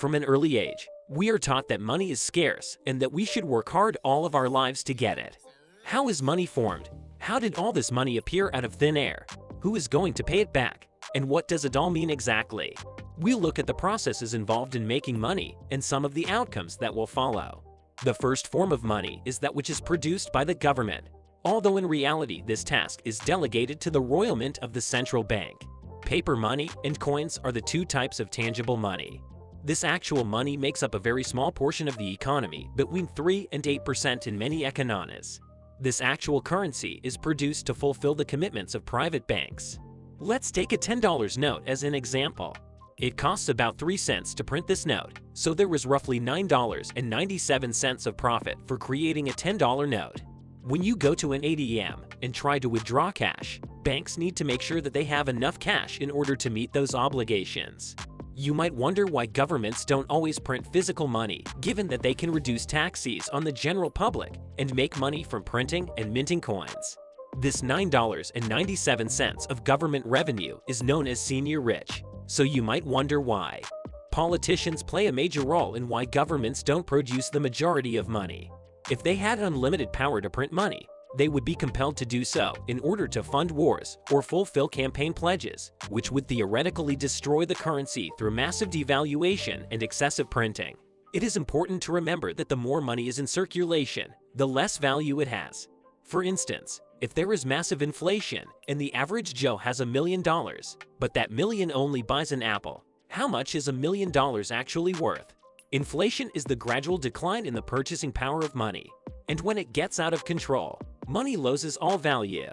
From an early age, we are taught that money is scarce and that we should work hard all of our lives to get it. How is money formed? How did all this money appear out of thin air? Who is going to pay it back? And what does it all mean exactly? We'll look at the processes involved in making money and some of the outcomes that will follow. The first form of money is that which is produced by the government, although in reality this task is delegated to the Royal Mint of the central bank. Paper money and coins are the two types of tangible money. This actual money makes up a very small portion of the economy, between 3 and 8% in many economies. This actual currency is produced to fulfill the commitments of private banks. Let's take a $10 note as an example. It costs about 3 cents to print this note, so there was roughly $9.97 of profit for creating a $10 note. When you go to an ATM and try to withdraw cash, banks need to make sure that they have enough cash in order to meet those obligations. You might wonder why governments don't always print physical money, given that they can reduce taxes on the general public and make money from printing and minting coins. This $9.97 of government revenue is known as senior rich, so you might wonder why. Politicians play a major role in why governments don't produce the majority of money. If they had unlimited power to print money, they would be compelled to do so in order to fund wars or fulfill campaign pledges, which would theoretically destroy the currency through massive devaluation and excessive printing. It is important to remember that the more money is in circulation, the less value it has. For instance, if there is massive inflation and the average Joe has $1 million, but that million only buys an apple, how much is $1 million actually worth? Inflation is the gradual decline in the purchasing power of money, and when it gets out of control, money loses all value.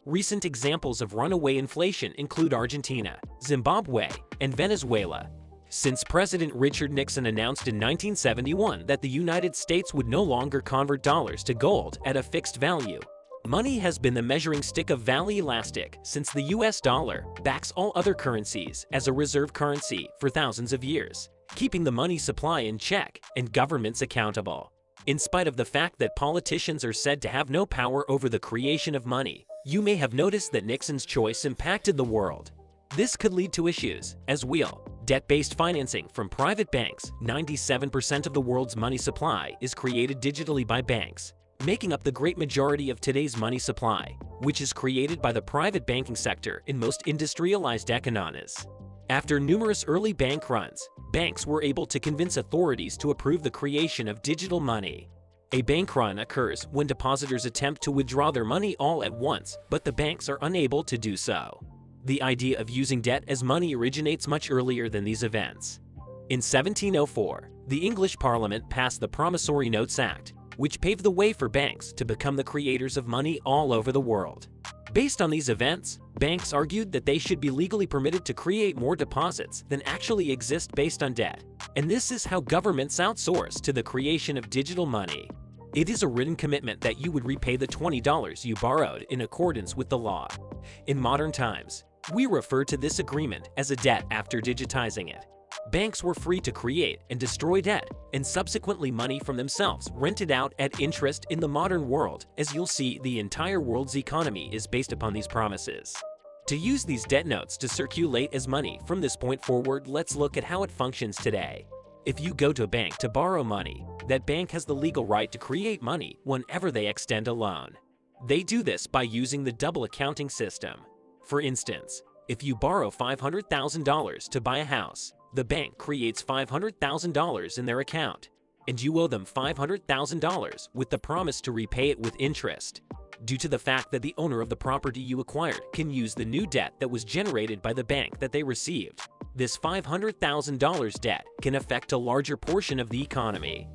Recent examples of runaway inflation include Argentina, Zimbabwe, and Venezuela. Since President Richard Nixon announced in 1971 that the United States would no longer convert dollars to gold at a fixed value, money has been the measuring stick of value elastic since the US dollar backs all other currencies as a reserve currency for thousands of years, keeping the money supply in check and governments accountable. In spite of the fact that politicians are said to have no power over the creation of money, you may have noticed that Nixon's choice impacted the world. This could lead to issues, as will. Debt-based financing from private banks. 97% of the world's money supply is created digitally by banks, making up the great majority of today's money supply, which is created by the private banking sector in most industrialized economies. After numerous early bank runs, banks were able to convince authorities to approve the creation of digital money. A bank run occurs when depositors attempt to withdraw their money all at once, but the banks are unable to do so. The idea of using debt as money originates much earlier than these events. In 1704, the English Parliament passed the Promissory Notes Act, which paved the way for banks to become the creators of money all over the world. Based on these events, banks argued that they should be legally permitted to create more deposits than actually exist based on debt, and this is how governments outsource to the creation of digital money. It is a written commitment that you would repay the $20 you borrowed in accordance with the law. In modern times, we refer to this agreement as a debt after digitizing it. Banks were free to create and destroy debt, and subsequently money from themselves rented out at interest in the modern world. As you'll see, the entire world's economy is based upon these promises. To use these debt notes to circulate as money from this point forward, let's look at how it functions today. If you go to a bank to borrow money, that bank has the legal right to create money whenever they extend a loan. They do this by using the double accounting system. For instance, if you borrow $500,000 to buy a house, the bank creates $500,000 in their account, and you owe them $500,000 with the promise to repay it with interest. Due to the fact that the owner of the property you acquired can use the new debt that was generated by the bank that they received, this $500,000 debt can affect a larger portion of the economy.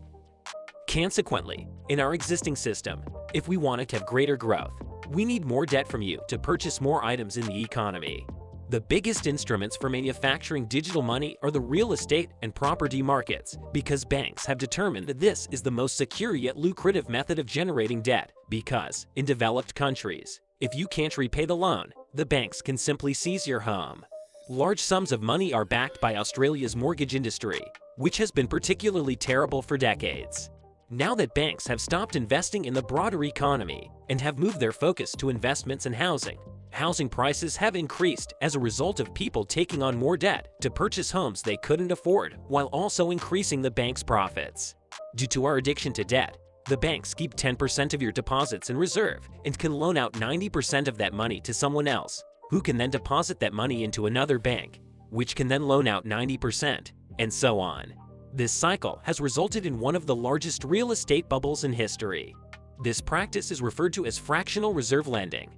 Consequently, in our existing system, if we want to have greater growth, we need more debt from you to purchase more items in the economy. The biggest instruments for manufacturing digital money are the real estate and property markets, because banks have determined that this is the most secure yet lucrative method of generating debt. Because, in developed countries, if you can't repay the loan, the banks can simply seize your home. Large sums of money are backed by Australia's mortgage industry, which has been particularly terrible for decades. Now that banks have stopped investing in the broader economy and have moved their focus to investments in housing, Housing prices have increased as a result of people taking on more debt to purchase homes they couldn't afford, while also increasing the bank's profits. Due to our addiction to debt, the banks keep 10% of your deposits in reserve and can loan out 90% of that money to someone else, who can then deposit that money into another bank, which can then loan out 90%, and so on. This cycle has resulted in one of the largest real estate bubbles in history. This practice is referred to as fractional reserve lending.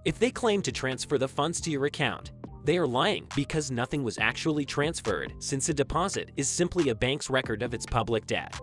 If they claim to transfer the funds to your account, they are lying because nothing was actually transferred, since a deposit is simply a bank's record of its public debt.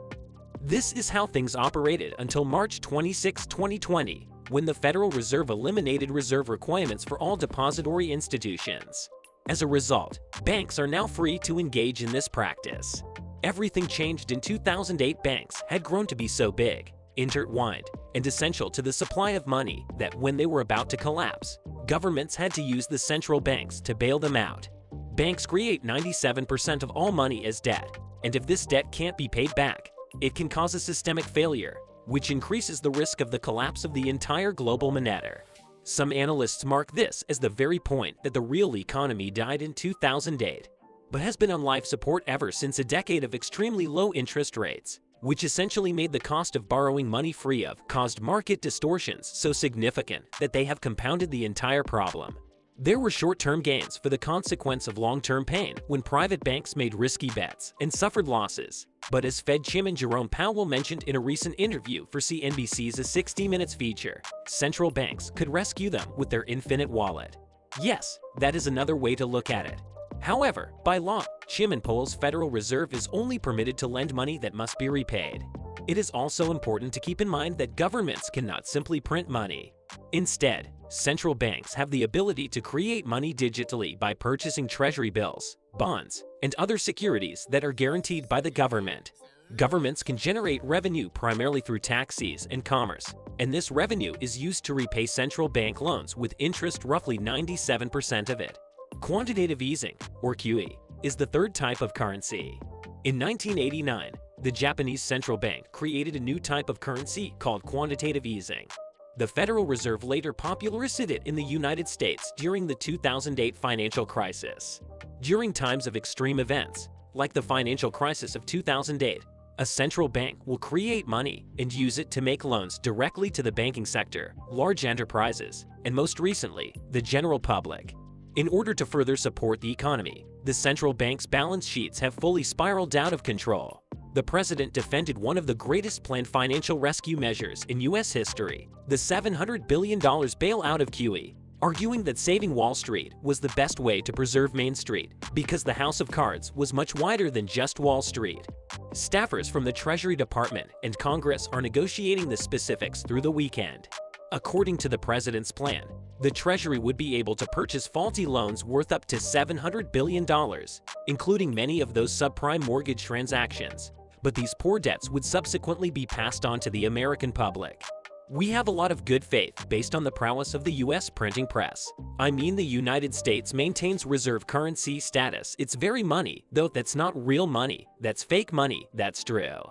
This is how things operated until March 26, 2020, when the Federal Reserve eliminated reserve requirements for all depository institutions. As a result, banks are now free to engage in this practice. Everything changed in 2008. Banks had grown to be so big, intertwined, and essential to the supply of money that when they were about to collapse, governments had to use the central banks to bail them out. Banks create 97% of all money as debt, and if this debt can't be paid back, it can cause a systemic failure, which increases the risk of the collapse of the entire global moneta. Some analysts mark this as the very point that the real economy died in 2008, but has been on life support ever since, a decade of extremely low interest rates, which essentially made the cost of borrowing money free of caused market distortions so significant that they have compounded the entire problem. There were short-term gains for the consequence of long-term pain when private banks made risky bets and suffered losses. But as Fed Chairman Jerome Powell mentioned in a recent interview for CNBC's A 60 Minutes feature, central banks could rescue them with their infinite wallet. Yes, that is another way to look at it. However, by law, Chairman Powell's Federal Reserve is only permitted to lend money that must be repaid. It is also important to keep in mind that governments cannot simply print money. Instead, central banks have the ability to create money digitally by purchasing treasury bills, bonds, and other securities that are guaranteed by the government. Governments can generate revenue primarily through taxes and commerce, and this revenue is used to repay central bank loans with interest, roughly 97% of it. Quantitative easing, or QE, is the third type of currency. In 1989, the Japanese central bank created a new type of currency called quantitative easing. The Federal Reserve later popularized it in the United States during the 2008 financial crisis. During times of extreme events, like the financial crisis of 2008, a central bank will create money and use it to make loans directly to the banking sector, large enterprises, and most recently, the general public. In order to further support the economy, the central bank's balance sheets have fully spiraled out of control. The president defended one of the greatest planned financial rescue measures in U.S. history, the $700 billion bailout of QE, arguing that saving Wall Street was the best way to preserve Main Street because the house of cards was much wider than just Wall Street. Staffers from the Treasury Department and Congress are negotiating the specifics through the weekend. According to the president's plan, the Treasury would be able to purchase faulty loans worth up to $700 billion, including many of those subprime mortgage transactions. But these poor debts would subsequently be passed on to the American public. We have a lot of good faith based on the prowess of the U.S. printing press. I mean, the United States maintains reserve currency status. It's very money, though that's not real money. That's fake money, that's true.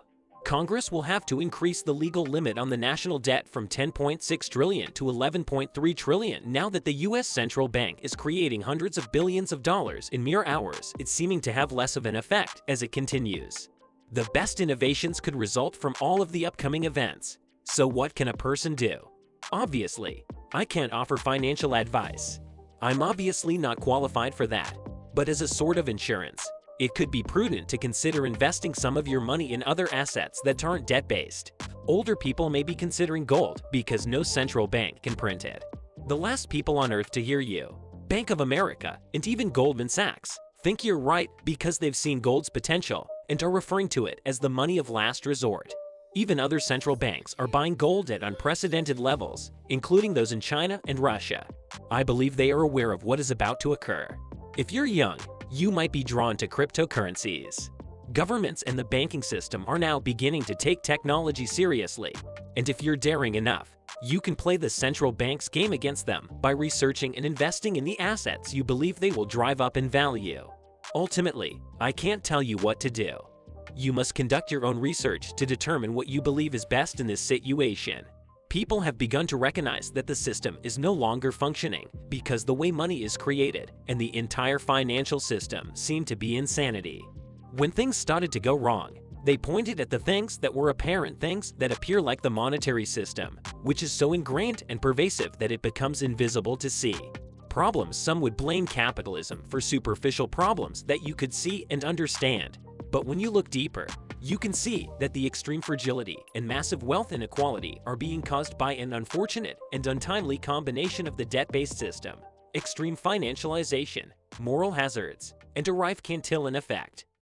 Congress will have to increase the legal limit on the national debt from $10.6 trillion to $11.3 trillion now that the U.S. central bank is creating hundreds of billions of dollars in mere hours. It's seeming to have less of an effect as it continues. The best innovations could result from all of the upcoming events. So what can a person do? Obviously, I can't offer financial advice. I'm obviously not qualified for that. But as a sort of insurance, it could be prudent to consider investing some of your money in other assets that aren't debt-based. Older people may be considering gold because no central bank can print it. The last people on earth to hear you, Bank of America and even Goldman Sachs, think you're right because they've seen gold's potential and are referring to it as the money of last resort. Even other central banks are buying gold at unprecedented levels, including those in China and Russia. I believe they are aware of what is about to occur. If you're young, you might be drawn to cryptocurrencies. Governments and the banking system are now beginning to take technology seriously, and if you're daring enough, you can play the central bank's game against them by researching and investing in the assets you believe they will drive up in value. Ultimately, I can't tell you what to do. You must conduct your own research to determine what you believe is best in this situation. People have begun to recognize that the system is no longer functioning because the way money is created and the entire financial system seemed to be insanity. When things started to go wrong, they pointed at the things that were apparent, things that appear like the monetary system, which is so ingrained and pervasive that it becomes invisible to see. Problems: some would blame capitalism for superficial problems that you could see and understand. But when you look deeper, you can see that the extreme fragility and massive wealth inequality are being caused by an unfortunate and untimely combination of the debt-based system, extreme financialization, moral hazards, and a Rife-Cantillon effect.